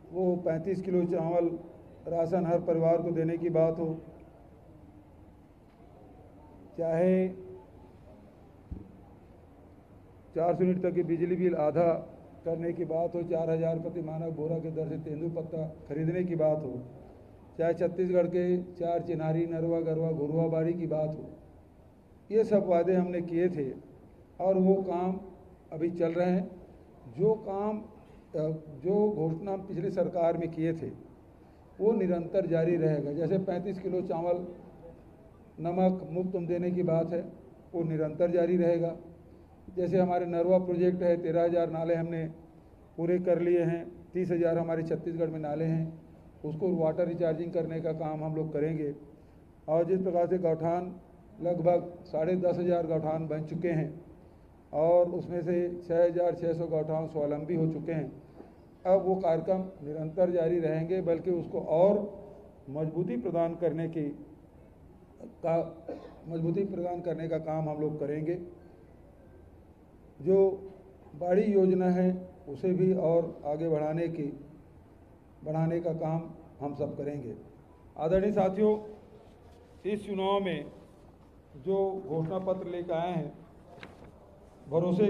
वो 35 किलो चावल राशन हर परिवार को देने की बात हो, चाहे 400 यूनिट तक की बिजली बिल आधा करने की बात हो, 4000 प्रति मानक बोरा के दर से तेंदुपत्ता खरीदने की बात हो, चाहे छत्तीसगढ़ के 4 चिन्हारी, नरवा, गरवा, घुरुआ बाड़ी की बात हो, ये सब वादे हमने किए थे और वो काम अभी चल रहे हैं। जो घोषणा पिछली सरकार में किए थे वो निरंतर जारी रहेगा। जैसे 35 किलो चावल नमक मुफ्त देने की बात है, वो निरंतर जारी रहेगा। जैसे हमारे नरवा प्रोजेक्ट है, 13,000 नाले हमने पूरे कर लिए हैं, 30,000 हमारे छत्तीसगढ़ में नाले हैं, उसको वाटर रिचार्जिंग करने का काम हम लोग करेंगे। और जिस प्रकार से गौठान लगभग 10,500 गौठान बन चुके हैं और उसमें से 6,600 गौठान स्वावलंबी हो चुके हैं, अब वो कार्यक्रम निरंतर जारी रहेंगे, बल्कि उसको और मजबूती प्रदान करने का काम हम लोग करेंगे। जो बाड़ी योजना है उसे भी और आगे बढ़ाने का काम हम सब करेंगे। आदरणीय साथियों, इस चुनाव में जो घोषणा पत्र लेकर आए हैं, भरोसे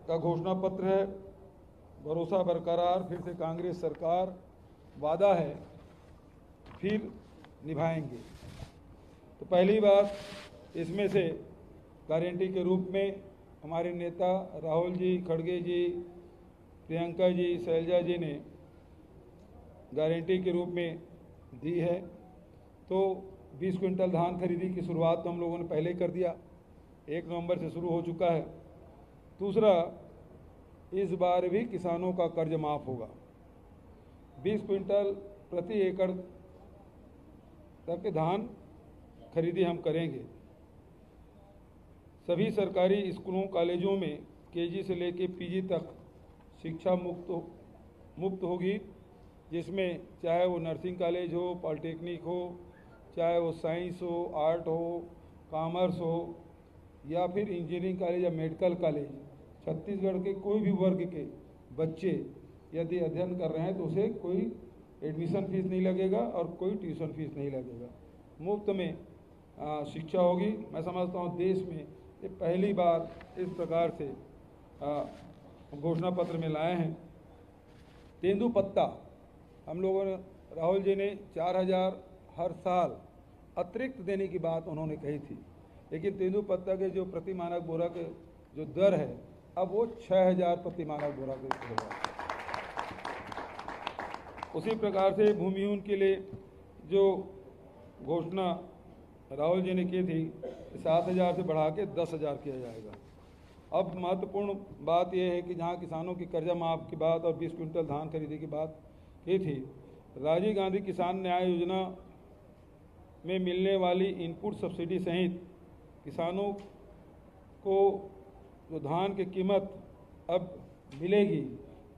का घोषणा पत्र है। भरोसा बरकरार, फिर से कांग्रेस सरकार, वादा है फिर निभाएंगे। तो पहली बात, इसमें से गारंटी के रूप में हमारे नेता राहुल जी, खड़गे जी, प्रियंका जी, शैलजा जी ने गारंटी के रूप में दी है। तो 20 क्विंटल धान खरीदी की शुरुआत तो हम लोगों ने पहले कर दिया, 1 नवंबर से शुरू हो चुका है। दूसरा, इस बार भी किसानों का कर्ज माफ होगा। 20 क्विंटल प्रति एकड़ तक के धान खरीदी हम करेंगे। सभी सरकारी स्कूलों कॉलेजों में केजी से लेकर पीजी तक शिक्षा मुफ्त होगी, जिसमें चाहे वो नर्सिंग कॉलेज हो, पॉलिटेक्निक हो, चाहे वो साइंस हो, आर्ट हो, कॉमर्स हो, या फिर इंजीनियरिंग कॉलेज या मेडिकल कॉलेज। छत्तीसगढ़ के कोई भी वर्ग के बच्चे यदि अध्ययन कर रहे हैं तो उसे कोई एडमिशन फीस नहीं लगेगा और कोई ट्यूशन फीस नहीं लगेगा, मुफ्त में शिक्षा होगी। मैं समझता हूँ देश में ये पहली बार इस प्रकार से घोषणा पत्र में लाए हैं। तेंदुपत्ता हम लोगों ने, राहुल जी ने 4,000 हर साल अतिरिक्त देने की बात उन्होंने कही थी, लेकिन तेंदुपत्ता के जो प्रति मानक बोरा के जो दर है, अब वो 6,000 प्रति मानक बोरा के होगा। उसी प्रकार से भूमिहीन के लिए जो घोषणा राहुल जी ने की थी, 7,000 से बढ़ा के 10,000 किया जाएगा। अब महत्वपूर्ण बात यह है कि जहां किसानों की कर्जा माफ की बात और 20 क्विंटल धान खरीदी की बात की थी, राजीव गांधी किसान न्याय योजना में मिलने वाली इनपुट सब्सिडी सहित किसानों को जो धान की कीमत अब मिलेगी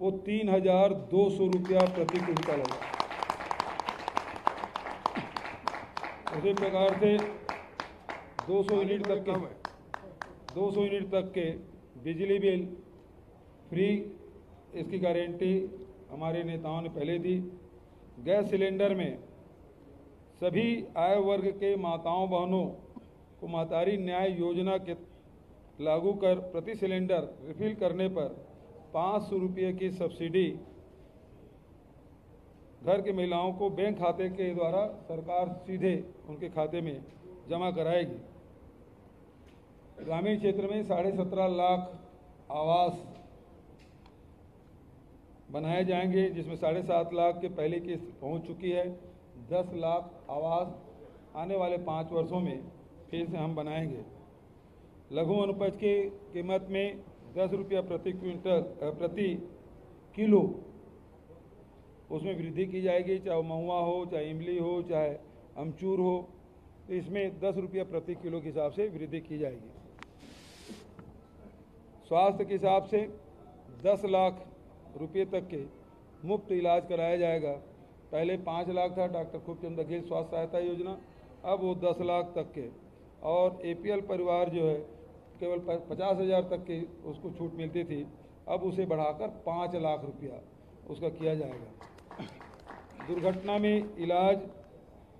वो 3,200 रुपया प्रति क्विंटल है। उसी प्रकार से 200 यूनिट तक के बिजली बिल फ्री, इसकी गारंटी हमारे नेताओं ने पहले दी। गैस सिलेंडर में सभी आय वर्ग के माताओं बहनों को महतारी न्याय योजना के लागू कर प्रति सिलेंडर रिफिल करने पर 500 रुपये की सब्सिडी घर की महिलाओं को बैंक खाते के द्वारा सरकार सीधे उनके खाते में जमा कराएगी। ग्रामीण क्षेत्र में 17.5 लाख आवास बनाए जाएंगे, जिसमें 7.5 लाख के पहली किस्त पहुंच चुकी है। 10 लाख आवास आने वाले 5 वर्षों में फिर से हम बनाएंगे। लघु अनुपज की कीमत में 10 रुपया प्रति किलो उसमें वृद्धि की जाएगी, चाहे महुआ हो, चाहे इमली हो, चाहे अमचूर हो, तो इसमें 10 रुपया प्रति किलो के हिसाब से वृद्धि की जाएगी। स्वास्थ्य के हिसाब से 10 लाख रुपये तक के मुफ्त इलाज कराया जाएगा। पहले 5 लाख था डॉक्टर खूबचंद बघेल स्वास्थ्य सहायता योजना, अब वो 10 लाख तक के, और APL परिवार जो है केवल 50,000 तक की उसको छूट मिलती थी, अब उसे बढ़ाकर 5 लाख रुपया उसका किया जाएगा। दुर्घटना में इलाज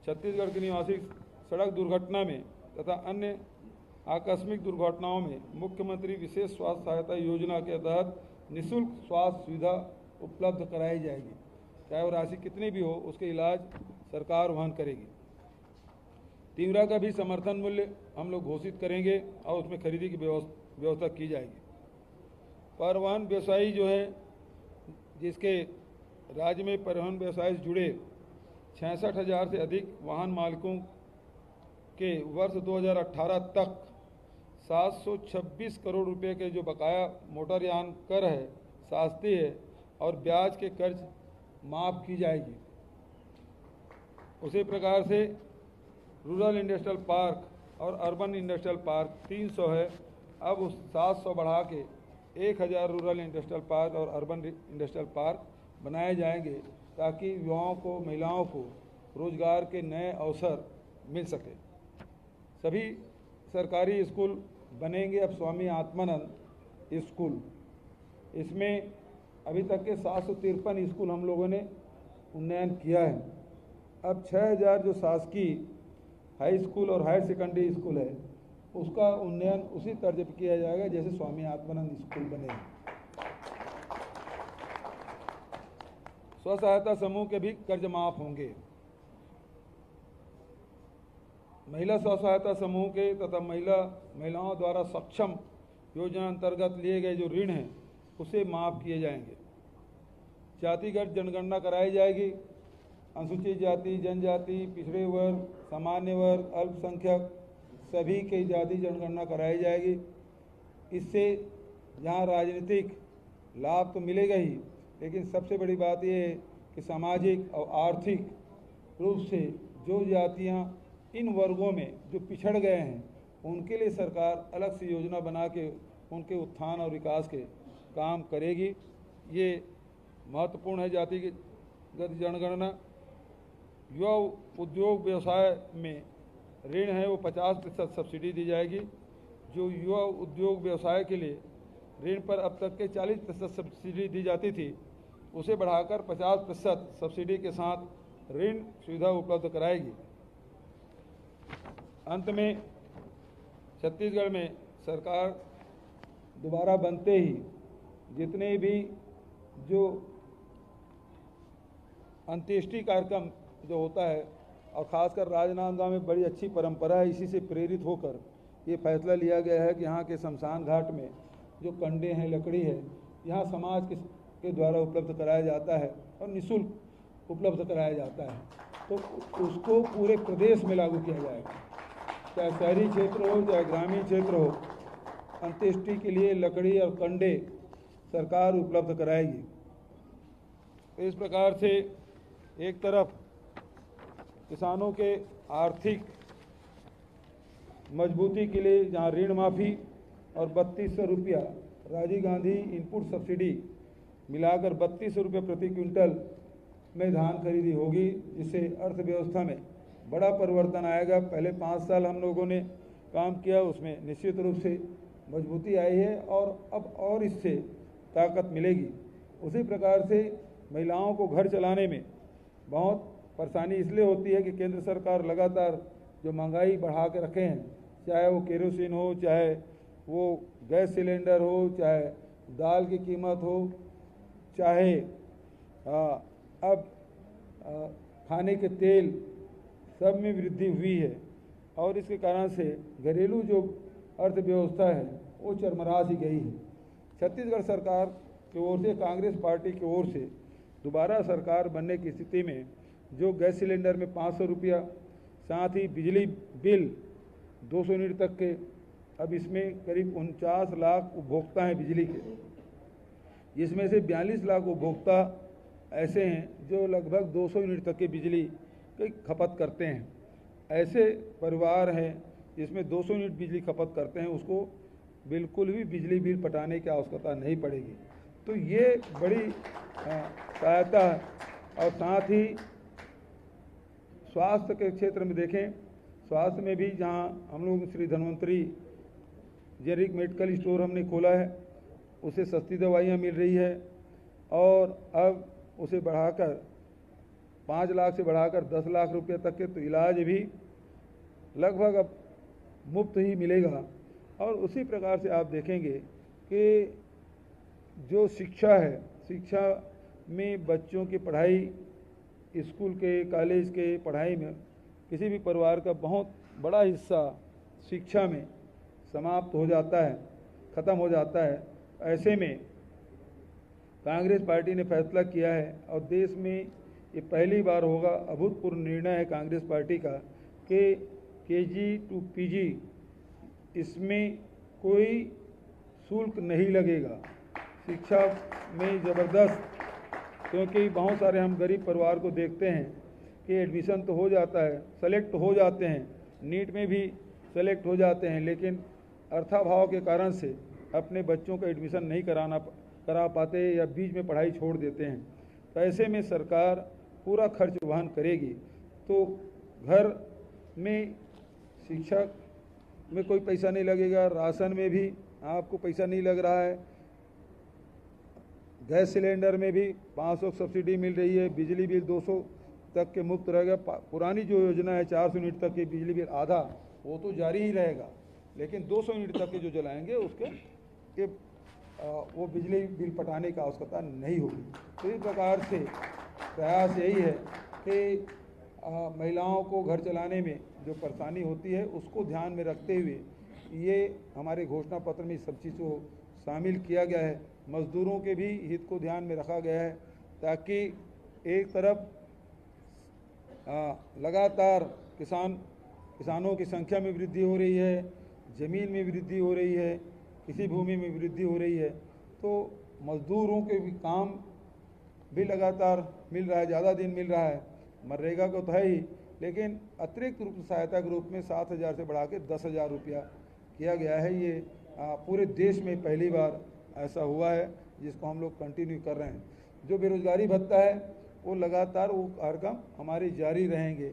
छत्तीसगढ़ के निवासी सड़क दुर्घटना में तथा अन्य आकस्मिक दुर्घटनाओं में मुख्यमंत्री विशेष स्वास्थ्य सहायता योजना के तहत निःशुल्क स्वास्थ्य सुविधा उपलब्ध कराई जाएगी। चाहे वो राशि कितनी भी हो, उसके इलाज सरकार वहन करेगी। तीवरा का भी समर्थन मूल्य हम लोग घोषित करेंगे और उसमें खरीदी की व्यवस्था की जाएगी। परिवहन व्यवसायी जो है, जिसके राज्य में परिवहन व्यवसाय से जुड़े 66,000 से अधिक वाहन मालिकों के वर्ष 2018 तक 726 करोड़ रुपए के जो बकाया मोटरयान कर है, शास्ती है और ब्याज के कर्ज माफ़ की जाएगी। उसी प्रकार से रूरल इंडस्ट्रियल पार्क और अर्बन इंडस्ट्रियल पार्क 300 है, अब उस 700 बढ़ा के 1000 रूरल इंडस्ट्रियल पार्क और अर्बन इंडस्ट्रियल पार्क बनाए जाएंगे, ताकि युवाओं को, महिलाओं को रोजगार के नए अवसर मिल सके। सभी सरकारी स्कूल बनेंगे अब स्वामी आत्मानंद स्कूल। इसमें अभी तक के 753 स्कूल हम लोगों ने उन्नयन किया है। अब 6000 जो शासकीय हाई स्कूल और हायर सेकेंडरी स्कूल है, उसका उन्नयन उसी तर्ज पर किया जाएगा जैसे स्वामी आत्मानंद स्कूल बने। स्व सहायता समूह के भी कर्ज माफ होंगे। महिला स्व सहायता समूह के तथा महिलाओं द्वारा सक्षम योजना अंतर्गत लिए गए जो ऋण हैं, उसे माफ किए जाएंगे। जातिगत जनगणना कराई जाएगी। अनुसूचित जाति, जनजाति, पिछड़े वर्ग, सामान्य वर्ग, अल्पसंख्यक सभी की जाति जनगणना कराई जाएगी। इससे जहाँ राजनीतिक लाभ तो मिलेगा ही, लेकिन सबसे बड़ी बात यह है कि सामाजिक और आर्थिक रूप से जो जातियाँ इन वर्गों में जो पिछड़ गए हैं, उनके लिए सरकार अलग से योजना बना के उनके उत्थान और विकास के काम करेगी। ये महत्वपूर्ण है जातिगत जनगणना। युवा उद्योग व्यवसाय में ऋण है वो 50% सब्सिडी दी जाएगी। जो युवा उद्योग व्यवसाय के लिए ऋण पर अब तक के 40% सब्सिडी दी जाती थी, उसे बढ़ाकर 50% सब्सिडी के साथ ऋण सुविधा उपलब्ध कराएगी। अंत में छत्तीसगढ़ में सरकार दोबारा बनते ही जितने भी जो अंत्येष्टि कार्यक्रम जो होता है, और ख़ासकर राजनांदगांव में बड़ी अच्छी परंपरा है, इसी से प्रेरित होकर ये फैसला लिया गया है कि यहाँ के शमशान घाट में जो कंडे हैं, लकड़ी है, यहाँ समाज के द्वारा उपलब्ध कराया जाता है और निःशुल्क उपलब्ध कराया जाता है। तो उसको पूरे प्रदेश में लागू किया जाएगा, चाहे शहरी क्षेत्र हो चाहे ग्रामीण क्षेत्र हो। अंत्येष्टि के लिए लकड़ी और कंडे सरकार उपलब्ध कराएगी। तो इस प्रकार से एक तरफ किसानों के आर्थिक मजबूती के लिए जहां ऋण माफ़ी और 3200 रुपया राजीव गांधी इनपुट सब्सिडी मिलाकर 3200 रुपये प्रति क्विंटल में धान खरीदी होगी, जिससे अर्थव्यवस्था में बड़ा परिवर्तन आएगा। पहले 5 साल हम लोगों ने काम किया, उसमें निश्चित रूप से मजबूती आई है और अब और इससे ताकत मिलेगी। उसी प्रकार से महिलाओं को घर चलाने में बहुत परेशानी इसलिए होती है कि केंद्र सरकार लगातार जो महंगाई बढ़ा के रखे हैं, चाहे वो केरोसिन हो, चाहे वो गैस सिलेंडर हो, चाहे दाल की कीमत हो, चाहे अब खाने के तेल, सब में वृद्धि हुई है और इसके कारण से घरेलू जो अर्थव्यवस्था है वो चरमरा सी गई है। छत्तीसगढ़ सरकार की ओर से, कांग्रेस पार्टी की ओर से दोबारा सरकार बनने की स्थिति में जो गैस सिलेंडर में 500 रुपया, साथ ही बिजली बिल 200 यूनिट तक के, अब इसमें करीब 49 लाख उपभोक्ता हैं बिजली के, जिसमें से 42 लाख उपभोक्ता ऐसे हैं जो लगभग 200 यूनिट तक की बिजली की खपत करते हैं। ऐसे परिवार हैं जिसमें 200 यूनिट बिजली खपत करते हैं, उसको बिल्कुल भी बिजली बिल पटाने की आवश्यकता नहीं पड़ेगी। तो ये बड़ी सहायता है। और साथ ही स्वास्थ्य के क्षेत्र में देखें, स्वास्थ्य में भी जहाँ हम लोग श्री धन्वंतरी जेरिक मेडिकल स्टोर हमने खोला है, उसे सस्ती दवाइयाँ मिल रही है और अब उसे बढ़ाकर 5 लाख से बढ़ाकर 10 लाख रुपये तक के तो इलाज भी लगभग अब मुफ्त ही मिलेगा। और उसी प्रकार से आप देखेंगे कि जो शिक्षा है, शिक्षा में बच्चों की पढ़ाई, स्कूल के कॉलेज के पढ़ाई में किसी भी परिवार का बहुत बड़ा हिस्सा शिक्षा में समाप्त हो जाता है, ख़त्म हो जाता है। ऐसे में कांग्रेस पार्टी ने फैसला किया है और देश में ये पहली बार होगा, अभूतपूर्व निर्णय है कांग्रेस पार्टी का कि केजी टू पीजी इसमें कोई शुल्क नहीं लगेगा। शिक्षा में ज़बरदस्त, क्योंकि बहुत सारे हम गरीब परिवार को देखते हैं कि एडमिशन तो हो जाता है, सेलेक्ट हो जाते हैं, नीट में भी सेलेक्ट हो जाते हैं, लेकिन अर्थाभाव के कारण से अपने बच्चों का एडमिशन नहीं करा पाते या बीच में पढ़ाई छोड़ देते हैं। तो ऐसे में सरकार पूरा खर्च वहन करेगी। तो घर में शिक्षा में कोई पैसा नहीं लगेगा, राशन में भी आपको पैसा नहीं लग रहा है, गैस सिलेंडर में भी 500 सब्सिडी मिल रही है, बिजली बिल 200 तक के मुफ्त रहेगा। पुरानी जो योजना है 400 यूनिट तक के बिजली बिल आधा, वो तो जारी ही रहेगा, लेकिन 200 यूनिट तक के जो जलाएंगे उसके वो बिजली बिल पटाने का आवश्यकता नहीं होगी। तो इस प्रकार से प्रयास यही है कि महिलाओं को घर चलाने में जो परेशानी होती है उसको ध्यान में रखते हुए ये हमारे घोषणा पत्र में सब चीज़ को शामिल किया गया है। मजदूरों के भी हित को ध्यान में रखा गया है, ताकि एक तरफ लगातार किसानों की संख्या में वृद्धि हो रही है, ज़मीन में वृद्धि हो रही है, किसी भूमि में वृद्धि हो रही है, तो मजदूरों के भी काम भी लगातार मिल रहा है, ज़्यादा दिन मिल रहा है। मनरेगा को तो है ही, लेकिन अतिरिक्त रूप सहायता के रूप में 7,000 से बढ़ा के 10,000 रुपया किया गया है। ये पूरे देश में पहली बार ऐसा हुआ है, जिसको हम लोग कंटिन्यू कर रहे हैं। जो बेरोजगारी भत्ता है वो लगातार वो कार्यक्रम हमारे जारी रहेंगे।